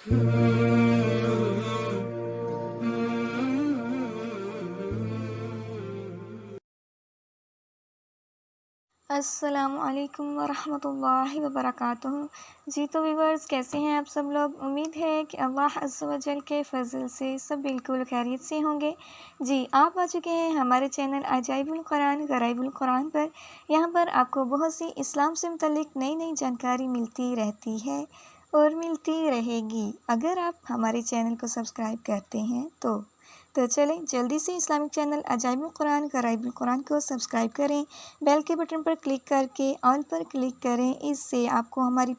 السلام علیکم ورحمۃ اللہ وبرکاتہ۔ جی تو ویورز، کیسے ہیں آپ سب لوگ؟ امید ہے کہ اللہ عز و جل کے فضل سے سب بالکل خیریت سے ہوں گے۔ جی، آپ آ چکے ہیں ہمارے چینل عجائب القرآن غرائب القرآن پر۔ یہاں پر آپ کو بہت سی اسلام سے متعلق نئی جانکاری ملتی رہتی ہے اور ملتی رہے گی، اگر آپ ہمارے چینل کو سبسکرائب کرتے ہیں تو چلیں جلدی سے اسلامک چینل عجائب القرآن غرائب القرآن کو سبسکرائب کریں، بیل کے بٹن پر کلک کر کے آل پر کلک کریں۔ اس سے آپ کو ہماری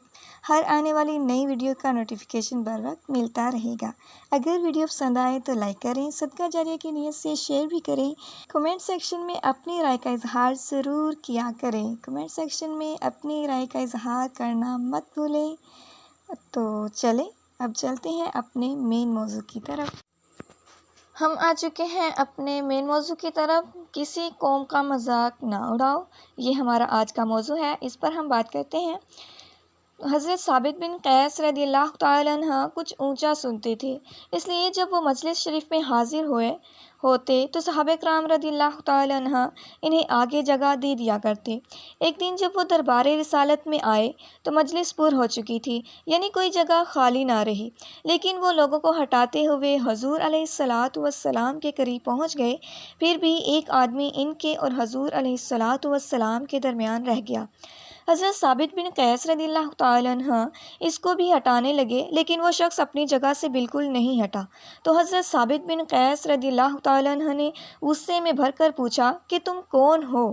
ہر آنے والی نئی ویڈیو کا نوٹیفیکیشن بر وقت ملتا رہے گا۔ اگر ویڈیو پسند آئے تو لائک کریں، صدقہ جاریہ کی نیت سے شیئر بھی کریں۔ کمنٹ سیکشن میں اپنی رائے کا اظہار ضرور کیا کریں، کمنٹ سیکشن میں اپنی رائے کا اظہار کرنا مت بھولیں۔ تو چلیں اب چلتے ہیں اپنے مین موضوع کی طرف۔ ہم آ چکے ہیں اپنے مین موضوع کی طرف۔ کسی قوم کا مذاق نہ اڑاؤ، یہ ہمارا آج کا موضوع ہے، اس پر ہم بات کرتے ہیں۔ حضرت ثابت بن قیس رضی اللہ تعالیٰ عنہ کچھ اونچا سنتے تھے، اس لیے جب وہ مجلس شریف میں حاضر ہوتے تو صحابہ کرام رضی اللہ تعالیٰ عنہ انہیں آگے جگہ دے دیا کرتے۔ ایک دن جب وہ دربار رسالت میں آئے تو مجلس پر ہو چکی تھی، یعنی کوئی جگہ خالی نہ رہی، لیکن وہ لوگوں کو ہٹاتے ہوئے حضور علیہ الصلاۃ والسلام کے قریب پہنچ گئے۔ پھر بھی ایک آدمی ان کے اور حضور علیہ الصلاۃ والسلام کے درمیان رہ گیا۔ حضرت ثابت بن قیس رضی اللہ تعالیٰ عنہ اس کو بھی ہٹانے لگے، لیکن وہ شخص اپنی جگہ سے بالکل نہیں ہٹا۔ تو حضرت ثابت بن قیس رضی اللہ تعالیٰ عنہ نے غصے میں بھر کر پوچھا کہ تم کون ہو؟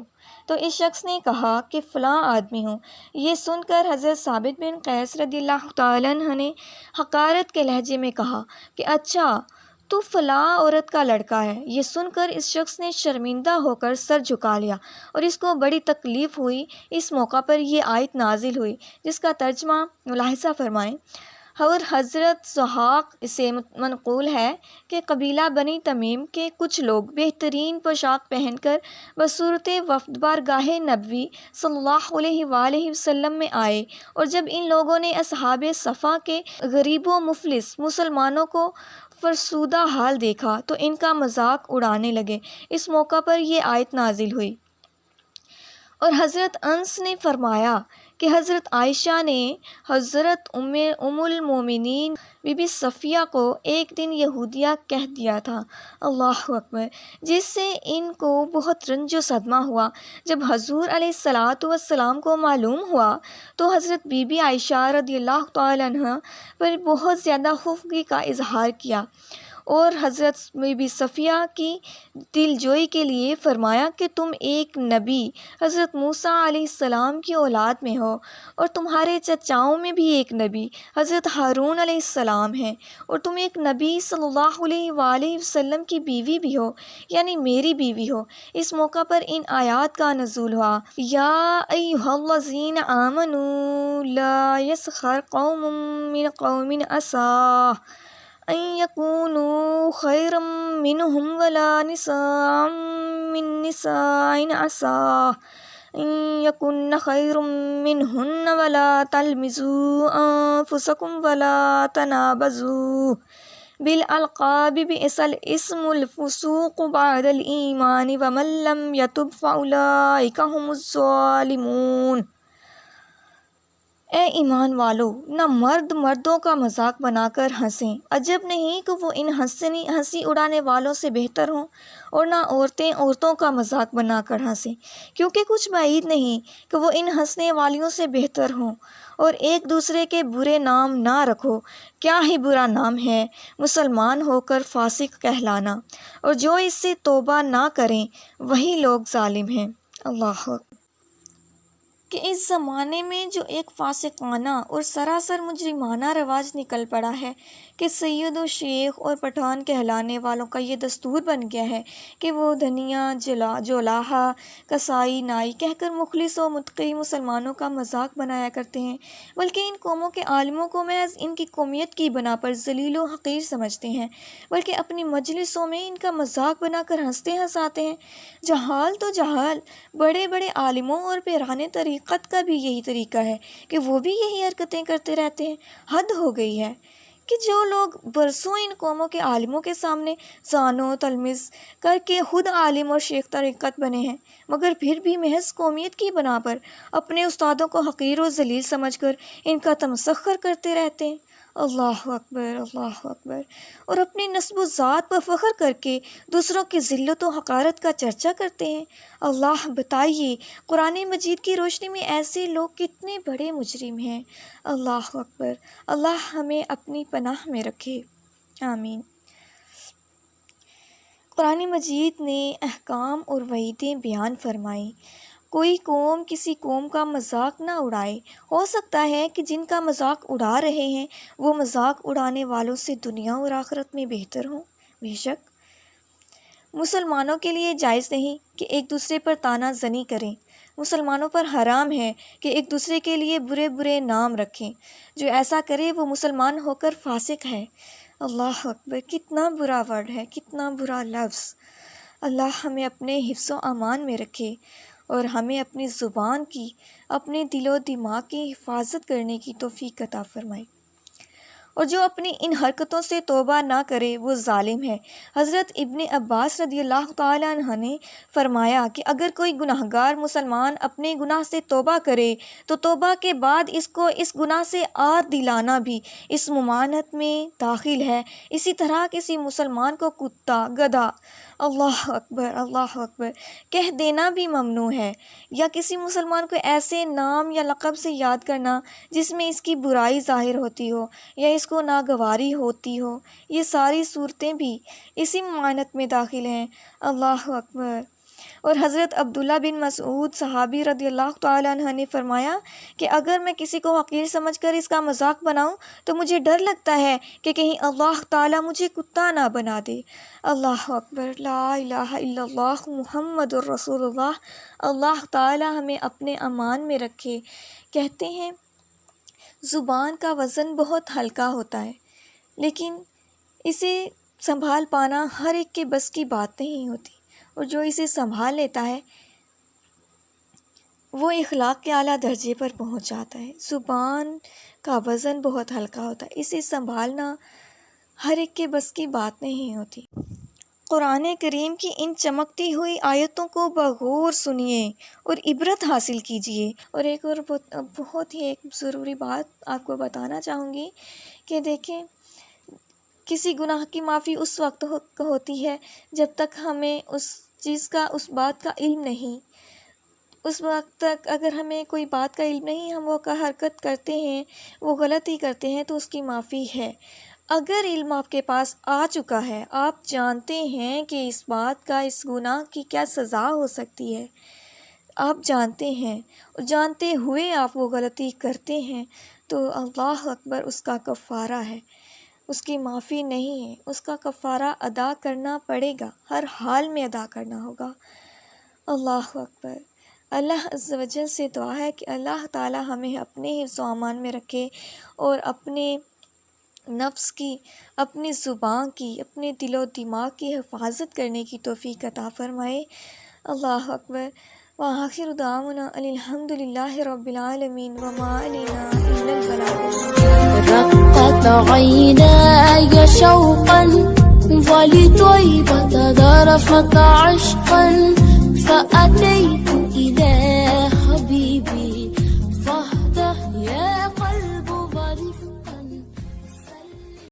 تو اس شخص نے کہا کہ فلاں آدمی ہوں۔ یہ سن کر حضرت ثابت بن قیس رضی اللہ تعالیٰ عنہ نے حقارت کے لہجے میں کہا کہ اچھا تو فلاں عورت کا لڑکا ہے۔ یہ سن کر اس شخص نے شرمندہ ہو کر سر جھکا لیا اور اس کو بڑی تکلیف ہوئی۔ اس موقع پر یہ آیت نازل ہوئی جس کا ترجمہ ملاحظہ فرمائیں۔ اور حضرت ضحاک سے منقول ہے کہ قبیلہ بنی تمیم کے کچھ لوگ بہترین پوشاک پہن کر بصورت وفد بارگاہ نبوی صلی اللہ علیہ وآلہ وسلم میں آئے، اور جب ان لوگوں نے اصحاب صفا کے غریب و مفلس مسلمانوں کو فرسودہ حال دیکھا تو ان کا مذاق اڑانے لگے۔ اس موقع پر یہ آیت نازل ہوئی۔ اور حضرت انس نے فرمایا کہ حضرت عائشہ نے حضرت ام المومنین بی بی صفیہ کو ایک دن یہودیہ کہہ دیا تھا، اللہ اکبر، جس سے ان کو بہت رنج و صدمہ ہوا۔ جب حضور علیہ الصلاۃ والسلام کو معلوم ہوا تو حضرت بی بی عائشہ رضی اللہ تعالیٰ عنہ پر بہت زیادہ خفگی کا اظہار کیا اور حضرت بی بی صفیہ کی دلجوئی کے لیے فرمایا کہ تم ایک نبی حضرت موسیٰ علیہ السلام کی اولاد میں ہو، اور تمہارے چچاؤں میں بھی ایک نبی حضرت ہارون علیہ السلام ہیں، اور تم ایک نبی صلی اللہ علیہ وآلہ وسلم کی بیوی بھی ہو، یعنی میری بیوی ہو۔ اس موقع پر ان آیات کا نزول ہوا، یا ایھا الذین آمنوا لا یسخر قوم من قوم عسیٰ ان یکونوا خیرا منہم ولا نساء من نساء عسیٰ ان یکن خیرا منہن ولا تلمزوا انفسکم ولا تنابزوا بالالقاب بئس الاسم الفسوق بعد الایمان ومن لم یتب فاولئک هم الظالمون۔ اے ایمان والو، نہ مرد مردوں کا مذاق بنا کر ہنسیں، عجب نہیں کہ وہ ان ہنسی اڑانے والوں سے بہتر ہوں، اور نہ عورتیں عورتوں کا مذاق بنا کر ہنسیں، کیونکہ کچھ بعید نہیں کہ وہ ان ہنسنے والیوں سے بہتر ہوں۔ اور ایک دوسرے کے برے نام نہ رکھو، کیا ہی برا نام ہے مسلمان ہو کر فاسق کہلانا، اور جو اس سے توبہ نہ کریں وہی لوگ ظالم ہیں۔ اللہ کہ اس زمانے میں جو ایک فاسقانہ اور سراسر مجرمانہ رواج نکل پڑا ہے کہ سید و شیخ اور پٹھان کہلانے والوں کا یہ دستور بن گیا ہے کہ وہ دھنیا، جولاہا، کسائی، نائی کہہ کر مخلص و متقی مسلمانوں کا مذاق بنایا کرتے ہیں، بلکہ ان قوموں کے عالموں کو محض ان کی قومیت کی بنا پر ذلیل و حقیر سمجھتے ہیں، بلکہ اپنی مجلسوں میں ان کا مذاق بنا کر ہنستے ہنساتے ہیں۔ جہال تو جہال، بڑے بڑے عالموں اور پیرانے طریقت کا بھی یہی طریقہ ہے کہ وہ بھی یہی حرکتیں کرتے رہتے ہیں۔ حد ہو گئی ہے کہ جو لوگ برسوں ان قوموں کے عالموں کے سامنے زانو تلمس کر کے خود عالم اور شیخ طریقت بنے ہیں، مگر پھر بھی محض قومیت کی بنا پر اپنے استادوں کو حقیر و ذلیل سمجھ کر ان کا تمسخر کرتے رہتے ہیں۔ اللہ اکبر، اللہ اکبر۔ اور اپنی نسب و ذات پر فخر کر کے دوسروں کی ذلت و حقارت کا چرچا کرتے ہیں۔ اللہ بتائیے قرآن مجید کی روشنی میں ایسے لوگ کتنے بڑے مجرم ہیں۔ اللہ اکبر۔ اللہ ہمیں اپنی پناہ میں رکھے، آمین۔ قرآن مجید نے احکام اور وعیدیں بیان فرمائی۔ کوئی قوم کسی قوم کا مذاق نہ اڑائے۔ ہو سکتا ہے کہ جن کا مذاق اڑا رہے ہیں وہ مذاق اڑانے والوں سے دنیا اور آخرت میں بہتر ہوں۔ بے شک مسلمانوں کے لیے جائز نہیں کہ ایک دوسرے پر طعنہ زنی کریں۔ مسلمانوں پر حرام ہے کہ ایک دوسرے کے لیے برے برے نام رکھیں۔ جو ایسا کرے وہ مسلمان ہو کر فاسق ہے۔ اللہ اکبر، کتنا برا ورڈ ہے، کتنا برا لفظ۔ اللہ ہمیں اپنے حفظ و امان میں رکھے اور ہمیں اپنی زبان کی، اپنے دل و دماغ کی حفاظت کرنے کی توفیق عطا فرمائے۔ اور جو اپنی ان حرکتوں سے توبہ نہ کرے وہ ظالم ہے۔ حضرت ابن عباس رضی اللہ تعالیٰ عنہ نے فرمایا کہ اگر کوئی گناہگار مسلمان اپنے گناہ سے توبہ کرے تو توبہ کے بعد اس کو اس گناہ سے عاد دلانا بھی اس ممانعت میں داخل ہے۔ اسی طرح کسی مسلمان کو کتا، گدھا، اللہ اکبر، اللہ اکبر کہہ دینا بھی ممنوع ہے، یا کسی مسلمان کو ایسے نام یا لقب سے یاد کرنا جس میں اس کی برائی ظاہر ہوتی ہو یا اس کو ناگواری ہوتی ہو، یہ ساری صورتیں بھی اسی ممانعت میں داخل ہیں۔ اللہ اکبر۔ اور حضرت عبداللہ بن مسعود صحابی رضی اللہ تعالیٰ عنہ نے فرمایا کہ اگر میں کسی کو حقیر سمجھ کر اس کا مذاق بناؤں تو مجھے ڈر لگتا ہے کہ کہیں اللہ تعالیٰ مجھے کتا نہ بنا دے۔ اللہ اکبر، لا الہ الا اللہ محمد الرسول اللہ۔ اللہ تعالیٰ ہمیں اپنے امان میں رکھے۔ کہتے ہیں زبان کا وزن بہت ہلکا ہوتا ہے، لیکن اسے سنبھال پانا ہر ایک کے بس کی بات نہیں ہوتی، اور جو اسے سنبھال لیتا ہے وہ اخلاق کے اعلیٰ درجے پر پہنچ جاتا ہے۔ زبان کا وزن بہت ہلکا ہوتا ہے، اسے سنبھالنا ہر ایک کے بس کی بات نہیں ہوتی۔ قرآن کریم کی ان چمکتی ہوئی آیتوں کو بغور سنیے اور عبرت حاصل کیجیے۔ اور ایک اور بہت ہی ایک ضروری بات آپ کو بتانا چاہوں گی کہ دیکھیں، کسی گناہ کی معافی اس وقت ہوتی ہے جب تک ہمیں اس چیز کا، اس بات کا علم نہیں۔ اس وقت تک اگر ہمیں کوئی بات کا علم نہیں، ہم وہ حرکت کرتے ہیں، وہ غلطی کرتے ہیں تو اس کی معافی ہے۔ اگر علم آپ کے پاس آ چکا ہے، آپ جانتے ہیں کہ اس بات کا، اس گناہ کی کیا سزا ہو سکتی ہے، آپ جانتے ہیں، اور جانتے ہوئے آپ وہ غلطی کرتے ہیں، تو اللہ اکبر، اس کا کفارہ ہے، اس کی معافی نہیں ہے، اس کا کفارہ ادا کرنا پڑے گا، ہر حال میں ادا کرنا ہوگا۔ اللہ اکبر۔ اللہ عز و جل سے دعا ہے کہ اللہ تعالی ہمیں اپنے حفظ و امان میں رکھے اور اپنے نفس کی، اپنی زبان کی، اپنے دل و دماغ کی حفاظت کرنے کی توفیق عطا فرمائے۔ اللہ اکبر۔ وآخر دعوانا ان الحمد للہ رب العالمین وما علینا الا البلاغ۔ رقت عینای شوقا ولطیبة ذرفت عشقا فأتيت